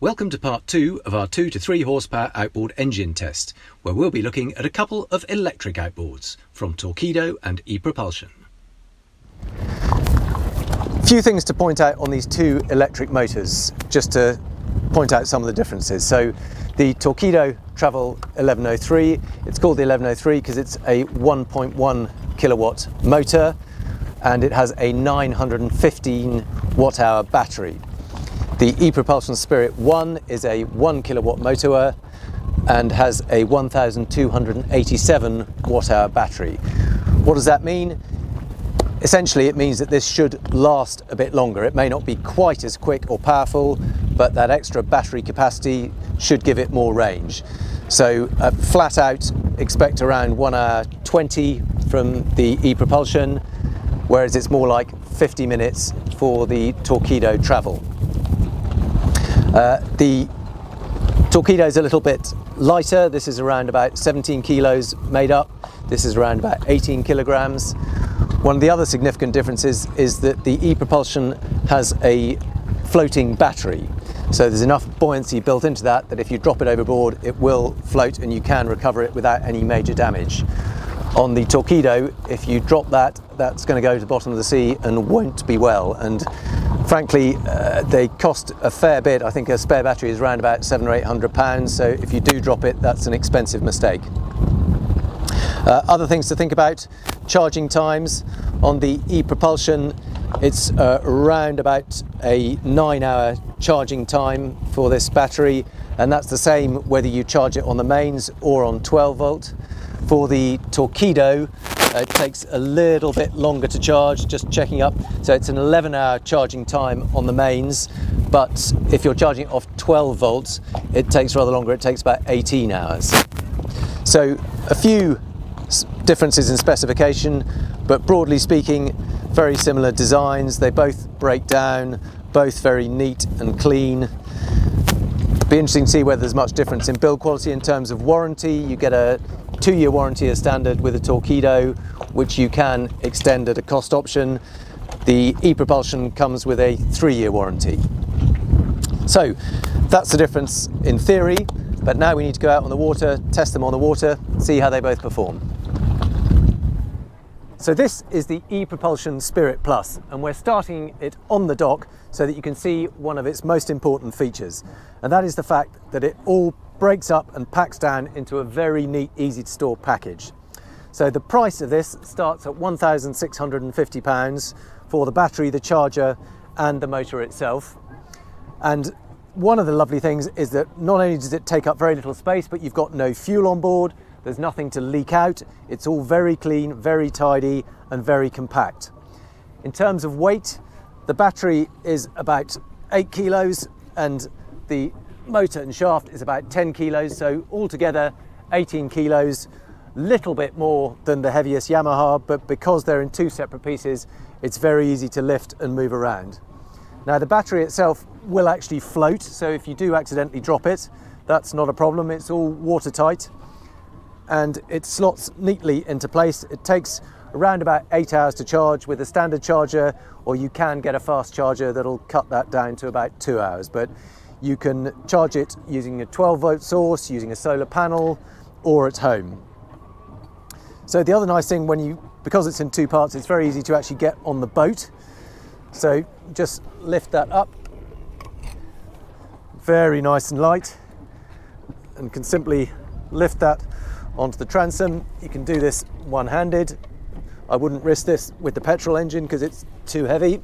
Welcome to part 2 of our 2 to 3 horsepower outboard engine test, where we'll be looking at a couple of electric outboards from Torqeedo and E-Propulsion. A few things to point out on these two electric motors, just to point out some of the differences. So the Torquido Travel 1103, it's called the 1103 because it's a 1.1 kilowatt motor and it has a 915 watt hour battery. The E-Propulsion Spirit 1 is a 1 kilowatt motor and has a 1287 watt hour battery. What does that mean? Essentially it means that this should last a bit longer. It may not be quite as quick or powerful, but that extra battery capacity should give it more range. So flat out expect around 1 hour 20 from the E-Propulsion, whereas it's more like 50 minutes for the Torquido Travel. The Torqeedo is a little bit lighter. This is around about 17 kilos made up. This is around about 18 kilograms. One of the other significant differences is that the E-Propulsion has a floating battery. So there's enough buoyancy built into that that if you drop it overboard, it will float and you can recover it without any major damage. On the Torqeedo, if you drop that, that's going to go to the bottom of the sea and won't be well. And frankly, they cost a fair bit. I think a spare battery is around about £700 or £800. So if you do drop it, that's an expensive mistake. Other things to think about: charging times. On the E-Propulsion, it's around about a 9-hour charging time for this battery, and that's the same whether you charge it on the mains or on 12 volt. For the Torqeedo, it takes a little bit longer to charge, just checking up. So it's an 11-hour charging time on the mains, but if you're charging it off 12 volts, it takes rather longer. It takes about 18 hours. So a few differences in specification, but broadly speaking, very similar designs. They both break down, both very neat and clean. Be interesting to see whether there's much difference in build quality. In terms of warranty, you get a 2-year warranty as standard with a Torqeedo, which you can extend at a cost option. The E-Propulsion comes with a 3-year warranty. So that's the difference in theory, but now we need to go out on the water, test them on the water, see how they both perform. So this is the E-Propulsion Spirit Plus, and we're starting it on the dock so that you can see one of its most important features, and that is the fact that it all breaks up and packs down into a very neat, easy to store package. So the price of this starts at £1,650 for the battery, the charger and the motor itself. And one of the lovely things is that not only does it take up very little space, but you've got no fuel on board. There's nothing to leak out. It's all very clean, very tidy and very compact. In terms of weight, the battery is about 8 kilos and the motor and shaft is about 10 kilos. So altogether 18 kilos, little bit more than the heaviest Yamaha, but because they're in two separate pieces, it's very easy to lift and move around. Now the battery itself will actually float. So if you do accidentally drop it, that's not a problem. It's all watertight. And it slots neatly into place. It takes around about 8 hours to charge with a standard charger, or you can get a fast charger that'll cut that down to about 2 hours. But you can charge it using a 12 volt source, using a solar panel, or at home. So the other nice thing, because it's in two parts, it's very easy to actually get on the boat. So just lift that up, very nice and light, and can simply lift that onto the transom. You can do this one-handed. I wouldn't risk this with the petrol engine because it's too heavy.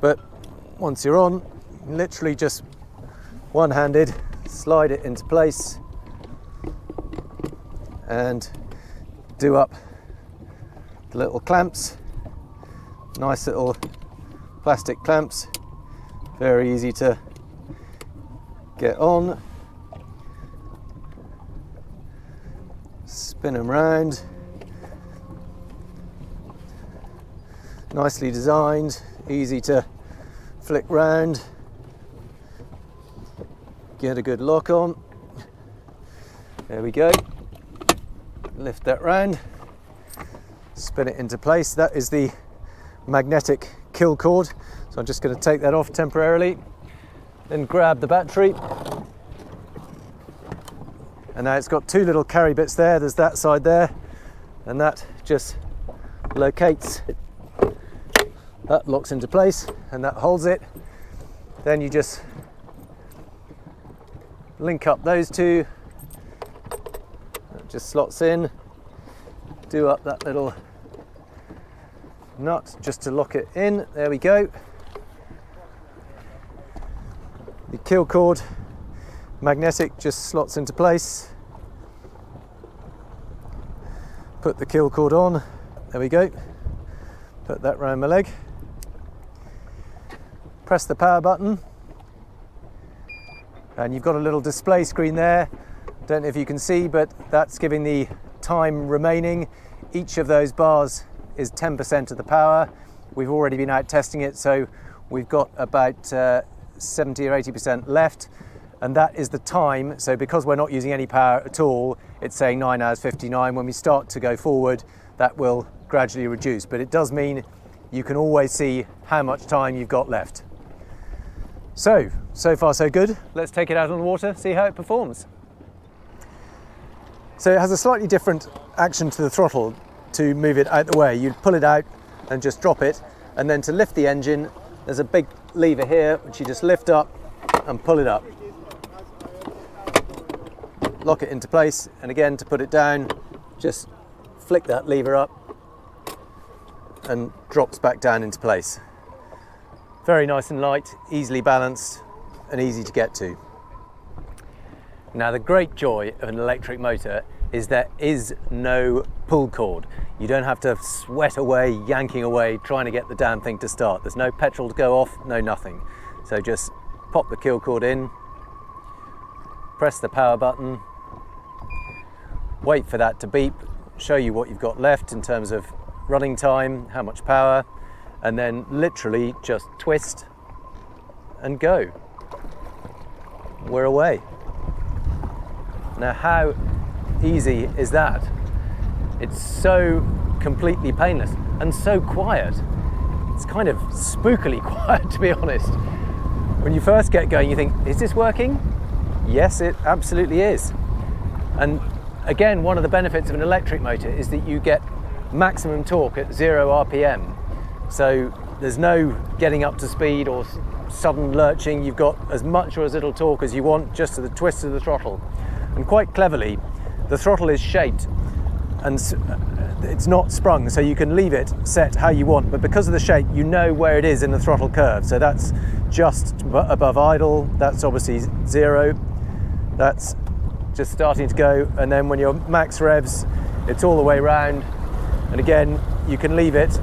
But once you're on, literally just one-handed, slide it into place and do up the little clamps. Nice little plastic clamps, very easy to get on. Spin them round, nicely designed, easy to flick round, get a good lock on. There we go, lift that round, spin it into place. That is the magnetic kill cord, so I'm just going to take that off temporarily. Then grab the battery. And now it's got two little carry bits there. There's that side there, and that just locates, that locks into place and that holds it. Then you just link up those two, it just slots in, do up that little nut just to lock it in. There we go. The keel cord magnetic just slots into place. Put the keel cord on, there we go. Put that round my leg. Press the power button. And you've got a little display screen there. Don't know if you can see, but that's giving the time remaining. Each of those bars is 10% of the power. We've already been out testing it, so we've got about 70 or 80% left. And that is the time. So because we're not using any power at all, it's saying 9 hours 59. When we start to go forward, that will gradually reduce. But it does mean you can always see how much time you've got left. So far so good. Let's take it out on the water, see how it performs. So it has a slightly different action to the throttle to move it out the way. You pull it out and just drop it. And then to lift the engine, there's a big lever here, which you just lift up and pull it up. Lock it into place, and again to put it down, just flick that lever up and drops back down into place. Very nice and light, easily balanced and easy to get to. Now the great joy of an electric motor is there is no pull cord. You don't have to sweat away, yanking away, trying to get the damn thing to start. There's no petrol to go off, no nothing. So just pop the keel cord in, press the power button, wait for that to beep, show you what you've got left in terms of running time, how much power, and then literally just twist and go. We're away. Now how easy is that? It's so completely painless and so quiet. It's kind of spookily quiet, to be honest. When you first get going, you think, is this working? Yes, it absolutely is. And again, one of the benefits of an electric motor is that you get maximum torque at 0 RPM. So there's no getting up to speed or sudden lurching. You've got as much or as little torque as you want just to the twist of the throttle. And quite cleverly, the throttle is shaped and it's not sprung, so you can leave it set how you want, but because of the shape, you know where it is in the throttle curve. So that's just above idle, that's obviously 0, that's just starting to go, and then when you're max revs, it's all the way round. And again, you can leave it,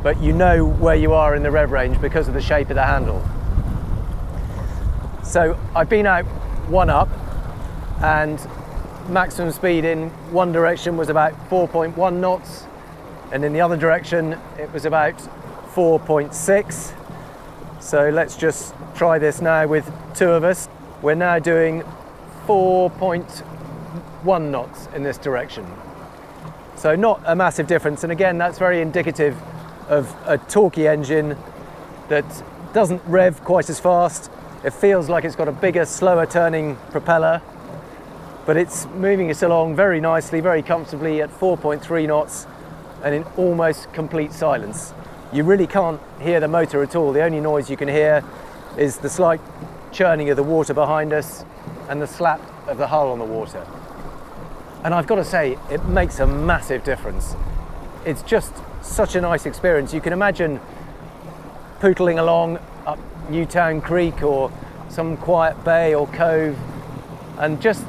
but you know where you are in the rev range because of the shape of the handle. So I've been out one up, and maximum speed in one direction was about 4.1 knots, and in the other direction it was about 4.6. So let's just try this now with two of us. We're now doing 4.1 knots in this direction. So not a massive difference, and again that's very indicative of a torquey engine that doesn't rev quite as fast. It feels like it's got a bigger, slower turning propeller, but it's moving us along very nicely, very comfortably at 4.3 knots and in almost complete silence. You really can't hear the motor at all. The only noise you can hear is the slight churning of the water behind us and the slap of the hull on the water. And I've got to say, it makes a massive difference. It's just such a nice experience. You can imagine pootling along up Newtown Creek or some quiet bay or cove, and just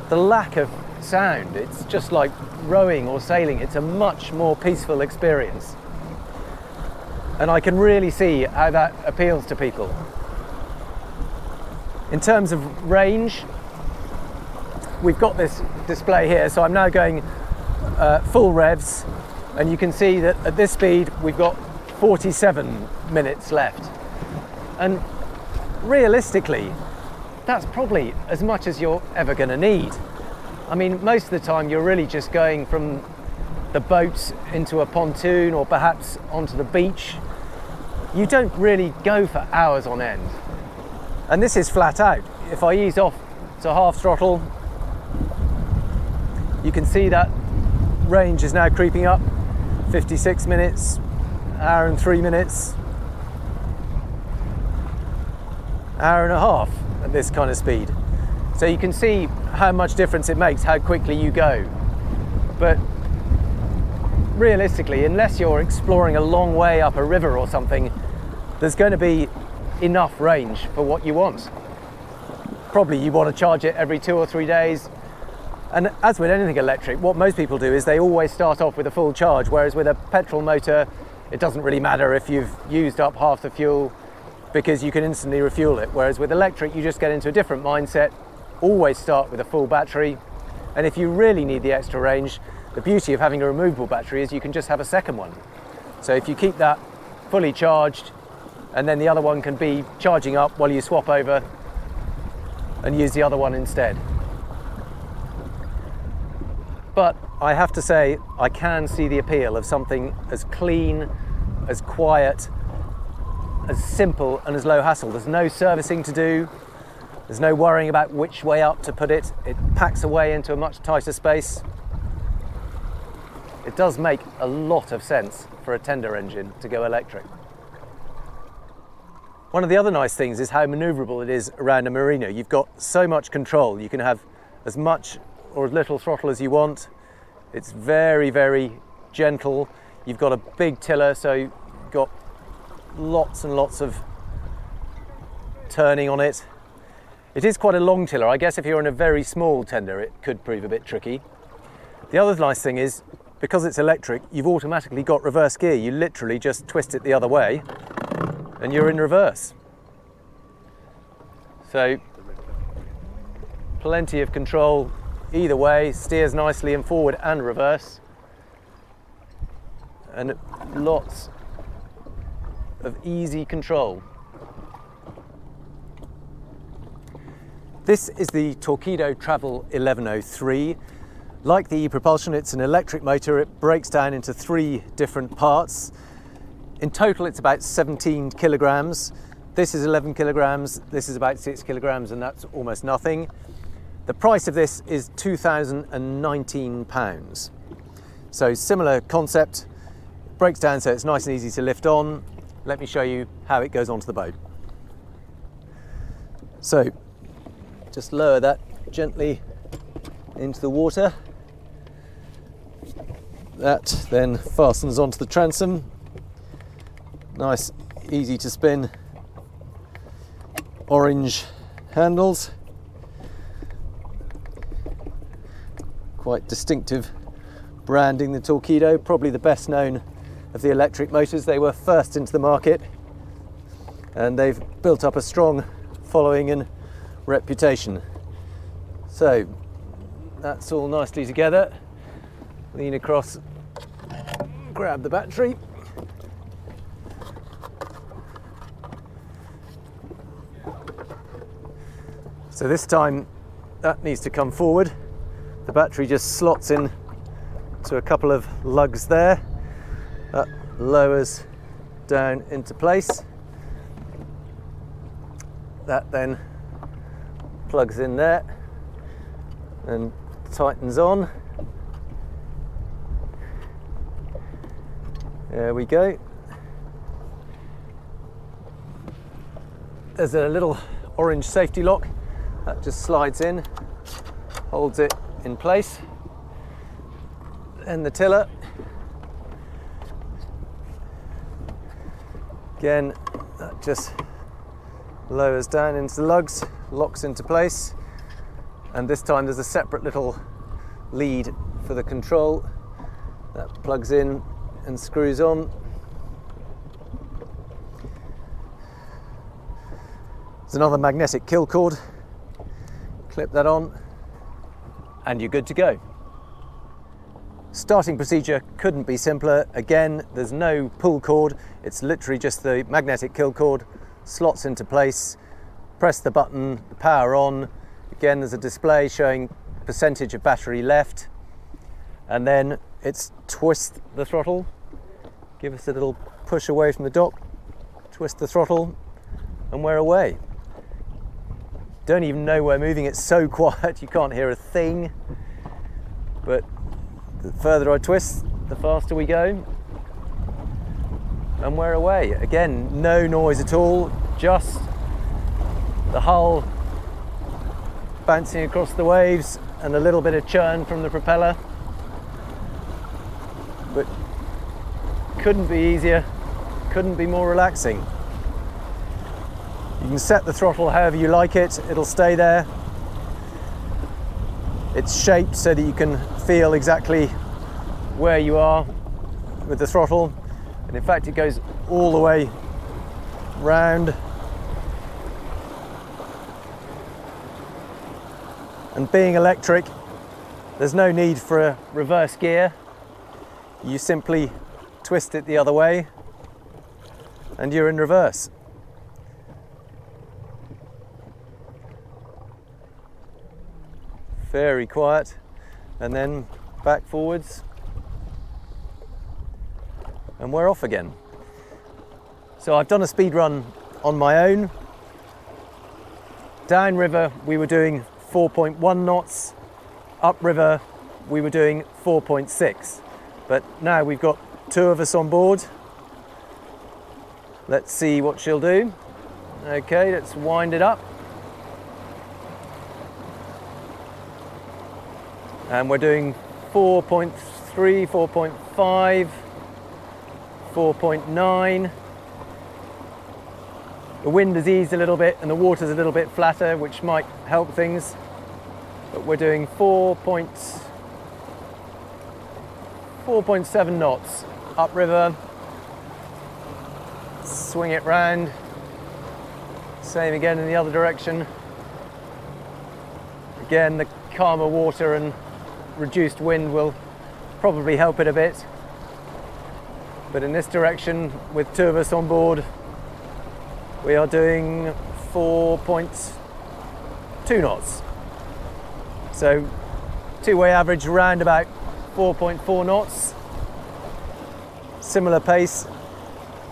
the lack of sound. It's just like rowing or sailing. It's a much more peaceful experience. And I can really see how that appeals to people. In terms of range, we've got this display here, so I'm now going full revs, and you can see that at this speed we've got 47 minutes left. And realistically, that's probably as much as you're ever going to need. I mean, most of the time you're really just going from the boat into a pontoon or perhaps onto the beach. You don't really go for hours on end. And this is flat out. If I ease off to half throttle, you can see that range is now creeping up. 56 minutes, hour and 3 minutes, hour and a half at this kind of speed. So you can see how much difference it makes, how quickly you go. But realistically, unless you're exploring a long way up a river or something, there's going to be enough range for what you want. Probably you want to charge it every 2 or 3 days. And as with anything electric, what most people do is they always start off with a full charge, whereas with a petrol motor, it doesn't really matter if you've used up half the fuel because you can instantly refuel it. Whereas with electric, you just get into a different mindset, always start with a full battery. And if you really need the extra range, the beauty of having a removable battery is you can just have a second one. So if you keep that fully charged, and then the other one can be charging up while you swap over and use the other one instead. But I have to say, I can see the appeal of something as clean, as quiet, as simple and as low hassle. There's no servicing to do. There's no worrying about which way up to put it. It packs away into a much tighter space. It does make a lot of sense for a tender engine to go electric. One of the other nice things is how maneuverable it is around a marina. You've got so much control. You can have as much or as little throttle as you want. It's very, very gentle. You've got a big tiller, so you've got lots and lots of turning on it. It is quite a long tiller. I guess if you're in a very small tender, it could prove a bit tricky. The other nice thing is, because it's electric, you've automatically got reverse gear. You literally just twist it the other way and you're in reverse. So plenty of control either way, steers nicely in forward and reverse, and lots of easy control. This is the Torquido Travel 1103. Like the E-Propulsion, it's an electric motor. It breaks down into 3 different parts. In total, it's about 17 kilograms. This is 11 kilograms, this is about 6 kilograms, and that's almost nothing. The price of this is £2,019. So similar concept, breaks down so it's nice and easy to lift on. Let me show you how it goes onto the boat. So just lower that gently into the water. That then fastens onto the transom. Nice, easy to spin orange handles. Quite distinctive branding, the Torqeedo, probably the best known of the electric motors. They were first into the market and they've built up a strong following and reputation. So that's all nicely together. Lean across, grab the battery. So this time that needs to come forward. The battery just slots in to a couple of lugs there. That lowers down into place. That then plugs in there and tightens on. There we go. There's a little orange safety lock that just slides in, holds it in place. And the tiller, again, that just lowers down into the lugs, locks into place, and this time there's a separate little lead for the control that plugs in and screws on. There's another magnetic kill cord, clip that on and you're good to go. Starting procedure couldn't be simpler. Again, there's no pull cord, it's literally just the magnetic kill cord, slots into place, press the button, the power on. Again, there's a display showing percentage of battery left, and then it's twist the throttle, give us a little push away from the dock, twist the throttle, and we're away. don't even know we're moving. It's so quiet, you can't hear a thing. But the further I twist, the faster we go. And we're away. Again, no noise at all, just the hull bouncing across the waves and a little bit of churn from the propeller. But couldn't be easier, couldn't be more relaxing. You can set the throttle however you like it, it'll stay there. It's shaped so that you can feel exactly where you are with the throttle. And in fact, it goes all the way round. And being electric, there's no need for a reverse gear. You simply twist it the other way and you're in reverse. Very quiet, and then back forwards and we're off again. So I've done a speed run on my own. Downriver we were doing 4.1 knots, upriver we were doing 4.6, but now we've got two of us on board. Let's see what she'll do. Okay, let's wind it up. And we're doing 4.3, 4.5, 4.9. The wind has eased a little bit and the water's a little bit flatter, which might help things. But we're doing 4.7 knots upriver. Swing it round. Same again in the other direction. Again, the calmer water and reduced wind will probably help it a bit. But in this direction, with two of us on board, we are doing 4.2 knots. So two-way average around about 4.4 knots. Similar pace.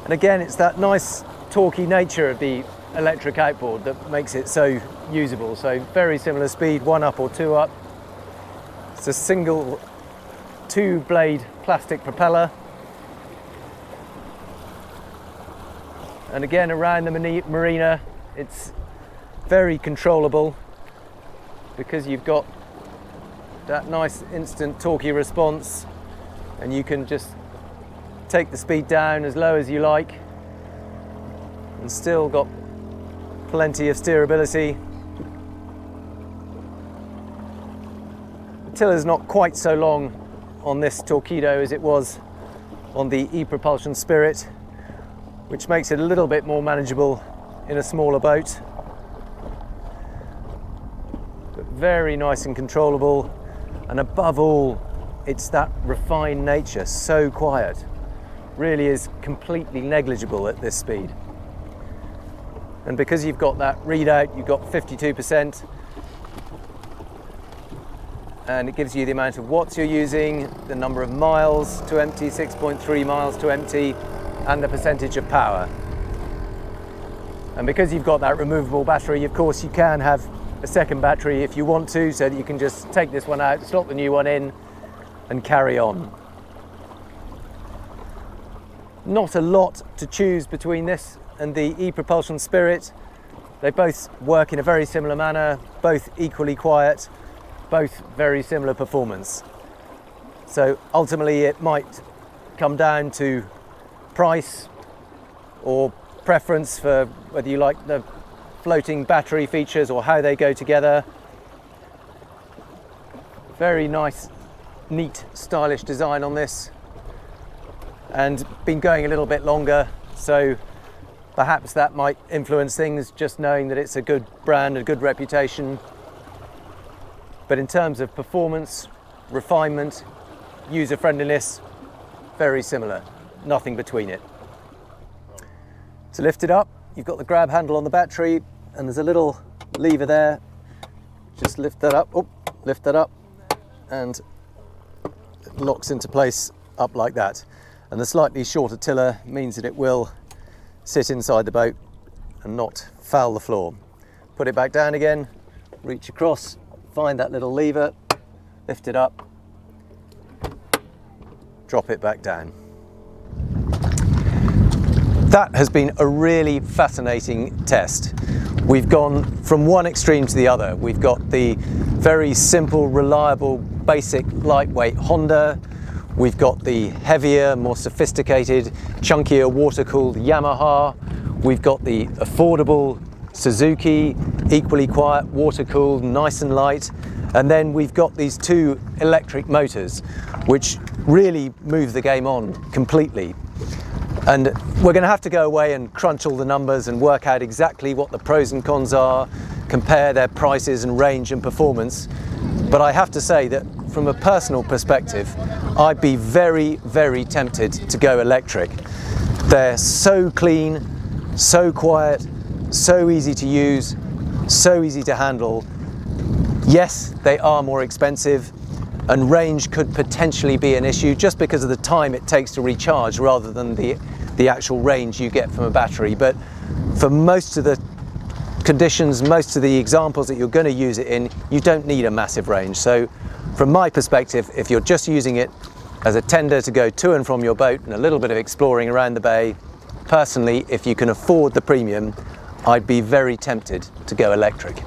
And again, it's that nice torquey nature of the electric outboard that makes it so usable. So very similar speed, one up or two up. It's a single two-blade plastic propeller. And again, around the marina, it's very controllable because you've got that nice instant torquey response, and you can just take the speed down as low as you like and still got plenty of steerability. The tiller's not quite so long on this Torqeedo as it was on the E-Propulsion Spirit, which makes it a little bit more manageable in a smaller boat. But very nice and controllable, and above all, it's that refined nature, so quiet. Really is completely negligible at this speed. And because you've got that readout, you've got 52%, and it gives you the amount of watts you're using, the number of miles to empty, 6.3 miles to empty, and the percentage of power. And because you've got that removable battery, of course you can have a second battery if you want to, so that you can just take this one out, slot the new one in, and carry on. Not a lot to choose between this and the E-Propulsion Spirit. They both work in a very similar manner, both equally quiet, both very similar performance. So ultimately it might come down to price or preference for whether you like the floating battery features or how they go together. Very nice, neat, stylish design on this, and been going a little bit longer, so perhaps that might influence things, just knowing that it's a good brand, a good reputation. But in terms of performance, refinement, user friendliness, very similar, nothing between it. To lift it up, you've got the grab handle on the battery, and there's a little lever there. Just lift that up, lift that up, and it locks into place up like that. And the slightly shorter tiller means that it will sit inside the boat and not foul the floor. put it back down again, reach across, find that little lever, lift it up, drop it back down. That has been a really fascinating test. We've gone from one extreme to the other. We've got the very simple, reliable, basic, lightweight Honda. We've got the heavier, more sophisticated, chunkier, water-cooled Yamaha. We've got the affordable Suzuki, equally quiet, water-cooled, nice and light. And then we've got these two electric motors, which really move the game on completely. And we're going to have to go away and crunch all the numbers and work out exactly what the pros and cons are, compare their prices and range and performance. But I have to say that from a personal perspective, I'd be very, very tempted to go electric. They're so clean, so quiet, so easy to use, so easy to handle. Yes, they are more expensive, and range could potentially be an issue just because of the time it takes to recharge rather than the actual range you get from a battery. But for most of the conditions, most of the examples that you're going to use it in, you don't need a massive range. So from my perspective, if you're just using it as a tender to go to and from your boat and a little bit of exploring around the bay, personally, if you can afford the premium, I'd be very tempted to go electric.